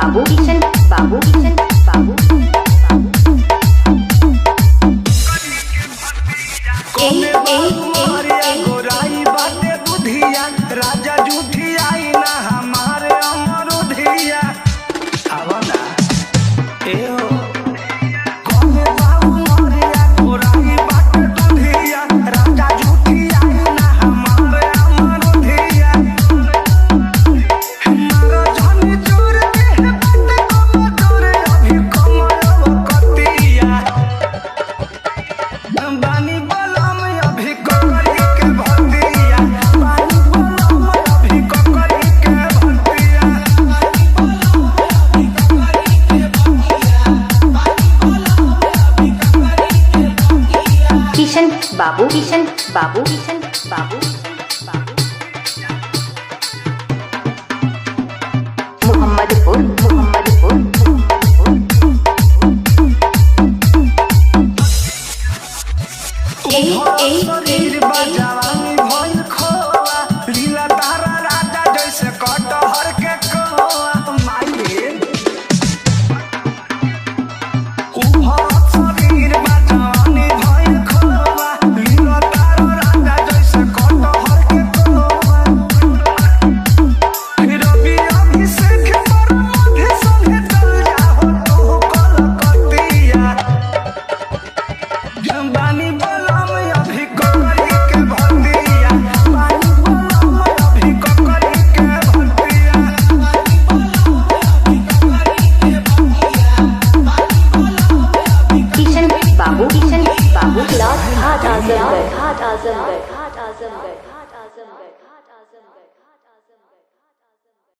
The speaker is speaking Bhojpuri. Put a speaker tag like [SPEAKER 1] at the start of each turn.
[SPEAKER 1] बाबू, किशन बाबू, किशन बाबू,
[SPEAKER 2] गोराई बाटे बुधिया राजा जुठियाई ना हमारे अमरुधिया आवना एओ कोने बाबू मोरिया गोराई बाटे बुधिया राजा जुठियाई ना हमारे अमरुधिया हमारा जानी चोर के बाटे कम चोर अभी कमरव कतिया बानी बलम अभी ककरी के भतिया बानी बलम अभी ककरी के भतिया
[SPEAKER 1] किशन बाबू, किशन बाबू, किशन बाबू, मोहम्मदपुर, मोहम्मदपुर,
[SPEAKER 2] शरीर बजवानी भइल खोआ लीला तारा राजा जैसे कटहर के कोआ माये शरीर बजवानी भइल खोआ लीला तारा राजा जैसे कटहर के कोआ रवि अभिषेक पर मध्य संगे चल जाओ तू कलकतिया बानी बलम अभी ककरी के भतिया बानी बलम अभी ककरी के भतिया
[SPEAKER 1] किशन बाबू, किशन बाबू,
[SPEAKER 3] घाट आजमगढ़, घाट आजमगढ़, घाट आजमगढ़।